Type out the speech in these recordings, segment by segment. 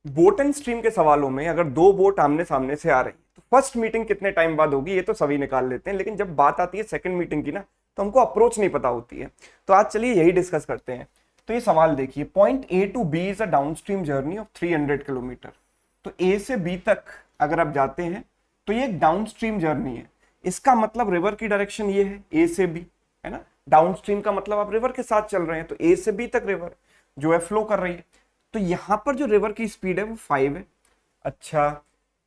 Boat and stream के सवालों में अगर दो बोट आमने सामने से आ रही तो फर्स्ट मीटिंग कितने टाइम बाद होगी ये तो सभी निकाल लेते हैं, लेकिन जब बात आती है सेकंड मीटिंग की ना, तो हमको अप्रोच नहीं पता होती है। तो आज चलिए यही डिस्कस करते हैं। तो ये सवाल देखिए, point A to B is a downstream journey of 300 kilometre. तो ए से बी तक अगर आप जाते हैं तो ये एक डाउन स्ट्रीम जर्नी है। इसका मतलब रिवर की डायरेक्शन ये है, ए से बी, है ना। डाउन स्ट्रीम का मतलब आप रिवर के साथ चल रहे हैं, तो ए से बी तक रिवर जो है फ्लो कर रही है। तो यहां पर जो रिवर की स्पीड है वो 5 है। अच्छा,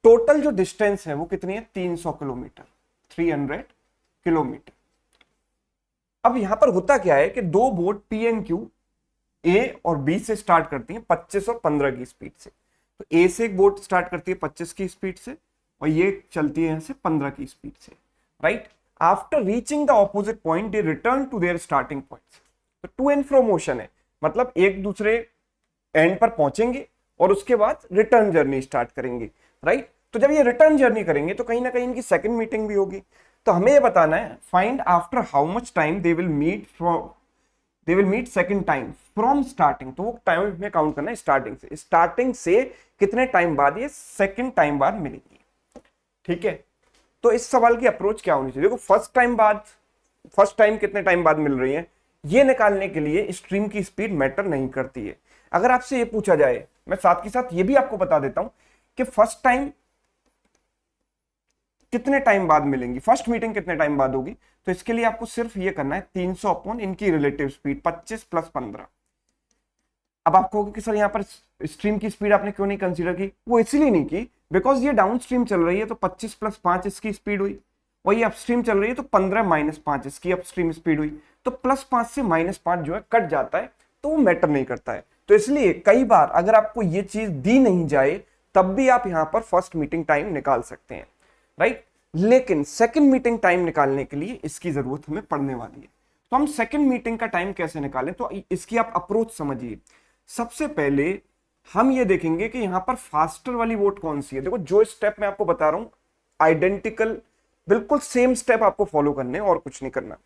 टोटल जो डिस्टेंस है वो कितनी है? 300 किलोमीटर, 300 किलोमीटर। अब यहां पर होता क्या है कि दो boat P and Q A और बी से स्टार्ट करती हैं 25 और 15 की स्पीड से। तो ए से एक बोट स्टार्ट करती है 25 की स्पीड से और ये चलती है यहां से 15 की स्पीड से, right. After reaching the opposite point they return to their starting points. तो टू एंड फ्रो मोशन है, मतलब एक दूसरे एंड पर पहुंचेंगे और उसके बाद रिटर्न जर्नी स्टार्ट करेंगे, राइट। तो जब ये रिटर्न जर्नी करेंगे तो कहीं ना कहीं इनकी सेकंड मीटिंग भी होगी। तो हमें ये बताना है find after how much time they will meet second time from starting. तो वो टाइम में काउंट करना है स्टार्टिंग से कितने टाइम बाद ये सेकंड टाइम बाद मिलेंगी, ठीक है। तो इस सवाल की अप्रोच क्या होनी चाहिए? देखो, फर्स्ट टाइम कितने टाइम बाद मिल रही है ये निकालने के लिए स्ट्रीम की स्पीड मैटर नहीं करती है। अगर आपसे ये पूछा जाए, मैं साथ के साथ ये भी आपको बता देता हूं कि फर्स्ट टाइम कितने टाइम बाद मिलेंगी, फर्स्ट मीटिंग कितने टाइम बाद होगी, तो इसके लिए आपको सिर्फ ये करना है 300 अपॉन इनकी रिलेटिव स्पीड 25 प्लस 15। अब आपको होगा कि सर यहाँ पर स्ट्रीम की स्पीड आपने क्यों नहीं कंसीडर की? वो इसलिए नहीं की बिकॉज ये डाउन स्ट्रीम चल रही है तो 25 प्लस 5 इसकी स्पीड हुई, और ये अपस्ट्रीम चल रही है तो 15 माइनस 5 इसकी अपस्ट्रीम स्पीड हुई। तो प्लस 5 से माइनस 5 जो है कट जाता है, तो वो मैटर नहीं करता है। तो इसलिए कई बार अगर आपको ये चीज दी नहीं जाए तब भी आप यहां पर फर्स्ट मीटिंग टाइम निकाल सकते हैं, राइट। लेकिन सेकंड मीटिंग टाइम निकालने के लिए इसकी जरूरत हमें पड़ने वाली है। तो हम सेकंड मीटिंग का टाइम कैसे निकालें, तो इसकी आप अप्रोच समझिए। सबसे पहले हम ये देखेंगे कि यहां पर फास्टर वाली वोट कौन सी है। देखो, जो स्टेप मैं आपको बता रहा हूं आइडेंटिकल, बिल्कुल सेम स्टेप आपको फॉलो करने और कुछ नहीं करना।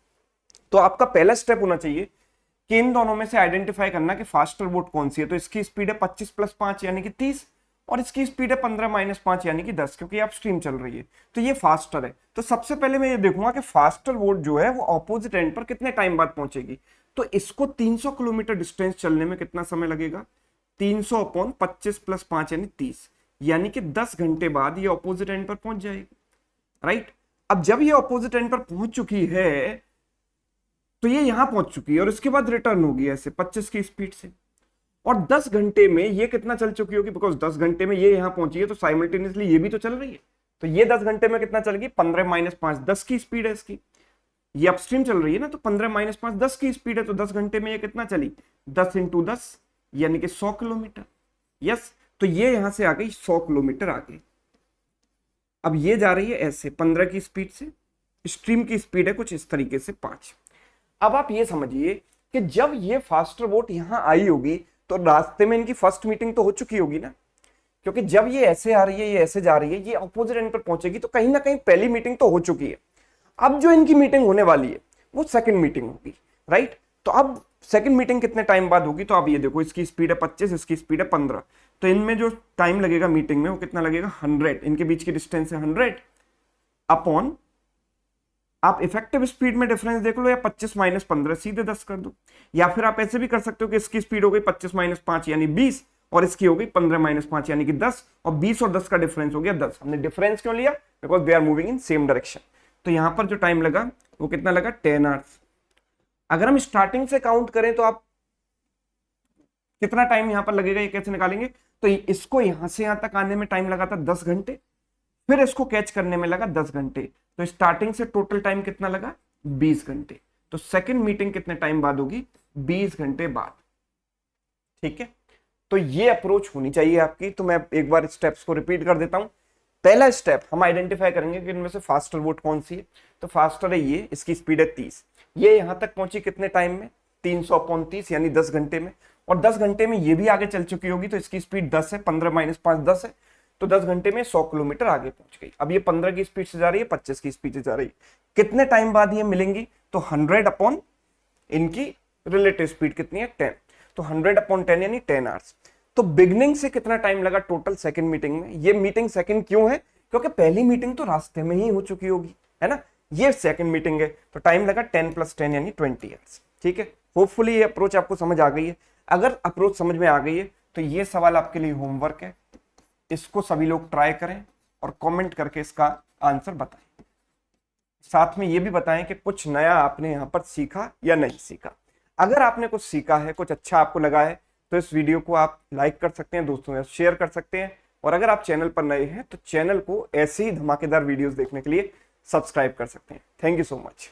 तो आपका पहला स्टेप होना चाहिए कि इन दोनों में से आइडेंटिफाई करना कि फास्टर बोट कौन सी है। तो इसकी स्पीड है 25 प्लस 5 यानी कि 30, और इसकी स्पीड है 15 माइनस 5 यानी कि 10, क्योंकि आप स्ट्रीम चल रही है तो ये फास्टर है। तो सबसे पहले मैं ये देखूंगा कि फास्टर बोट जो है वो ऑपोजिट एंड पर कितने टाइम बाद पहुंचेगी। तो इसको 300 किलोमीटर डिस्टेंस चलने में कितना समय लगेगा? 300 अपॉन 25 प्लस 5 यानी 30, यानी कि 10 घंटे बाद ये ऑपोजिट एंड पर पहुंच जाएगी, राइट। अब जब ये ऑपोजिट एंड पर पहुंच चुकी है तो ये यहां पहुंच चुकी है और इसके बाद रिटर्न होगी ऐसे 25 की स्पीड से, और 10 घंटे में ये कितना चल चुकी होगी? बिकॉज 10 घंटे में ये यहां पहुंची है तो साइमल्टेनियसली ये भी तो चल रही है। तो ये 10 घंटे में कितना चलेगी? 15 माइनस 5 10 की स्पीड है इसकी। ये अपस्ट्रीम चल रही है ना, तो 15 माइनस 5 10 की स्पीड है, तो 10 घंटे में ये कितना चली? 10 इंटू 10 यानी कि 100 किलोमीटर। यस, तो ये यहां से आ गई 100 किलोमीटर आगे। अब ये जा रही है ऐसे 15 की स्पीड से, स्ट्रीम की स्पीड है कुछ इस तरीके से 5। अब आप ये समझिए कि जब ये फास्टर बोट यहां आई होगी तो रास्ते में इनकी फर्स्ट मीटिंग तो हो चुकी होगी ना, क्योंकि जब ये ऐसे आ रही है ये ऐसे जा रही है, ये ऑपोजिट एंड पर पहुंचेगी तो कहीं ना कहीं पहली मीटिंग तो हो चुकी है। अब जो इनकी मीटिंग होने वाली है वो सेकंड मीटिंग होगी, राइट। तो अब सेकंड मीटिंग कितने टाइम बाद होगी? तो आप ये देखो, इसकी स्पीड है 25, इसकी स्पीड है 15, तो इनमें जो टाइम लगेगा मीटिंग में वो कितना लगेगा? 100। इनके बीच की डिस्टेंस है 100 अपॉन, आप इफेक्टिव स्पीड में डिफरेंस देख लो, या 25 माइनस 15 सीधे 10 कर दो, या फिर आप ऐसे भी कर सकते हो कि इसकी स्पीड हो गई 25 माइनस 5 यानी 20, और इसकी हो गई 15 माइनस 5 यानी कि 10, और 20 और 10 का डिफरेंस हो गया 10। हमने डिफरेंस क्यों लिया? Because they are moving in same direction. तो यहां पर जो टाइम लगा वो कितना लगा? 10 आवर्स। अगर हम स्टार्टिंग से काउंट करें तो आप कितना टाइम यहां पर लगेगा ये कैसे निकालेंगे? तो इसको यहां से यहां तक आने में टाइम लगा था 10 घंटे, फिर इसको कैच करने में लगा 10 घंटे, तो स्टार्टिंग से टोटल टाइम कितना लगा? 20 घंटे। तो सेकंड मीटिंग कितने टाइम बाद होगी? 20 घंटे बाद, ठीक है। तो ये अप्रोच होनी चाहिए आपकी। तो मैं एक बार स्टेप्स को रिपीट कर देता हूं। पहला स्टेप, हम आइडेंटिफाई करेंगे कि इनमें से फास्टर बोट कौन सी है। तो फास्टर है ये, इसकी स्पीड है 30, ये यहां तक पहुंची कितने टाइम में? 300 अपॉन 30 यानी 10 घंटे में, और 10 घंटे में ये भी आगे चल चुकी होगी, तो इसकी स्पीड 10 है, 15 माइनस 5 10 है, तो 10 घंटे में 100 किलोमीटर आगे पहुंच गई। अब ये 15 की स्पीड से जा रही है, 25 की स्पीड से जा रही है, कितने टाइम बाद ये मिलेंगी? तो 100 अपॉन इनकी रिलेटिव स्पीड कितनी है? 10, तो 100 अपॉन 10 यानी 10 आवर्स। तो बिगनिंग से कितना टाइम लगा टोटल सेकंड मीटिंग में? ये मीटिंग सेकंड क्यों है? क्योंकि पहली मीटिंग तो रास्ते में ही हो चुकी होगी, है ना। ये सेकंड मीटिंग है तो टाइम लगा 10 + 10 यानी 20 ईयर्स। ठीक है, होपफुली ये अप्रोच आपको समझ आ गई है। अगर अप्रोच समझ में आ गई है तो ये सवाल आपके लिए होमवर्क है, इसको सभी लोग ट्राई करें और कमेंट करके इसका आंसर बताएं। साथ में ये भी बताएं कि कुछ नया आपने यहाँ पर सीखा या नहीं सीखा। अगर आपने कुछ सीखा है, कुछ अच्छा आपको लगा है, तो इस वीडियो को आप लाइक कर सकते हैं, दोस्तों में शेयर कर सकते हैं। और अगर आप चैनल पर नए हैं तो चैनल को ऐसे ही धमाकेदार वीडियोस देखने के लिए सब्सक्राइब कर सकते हैं। Thank you so much.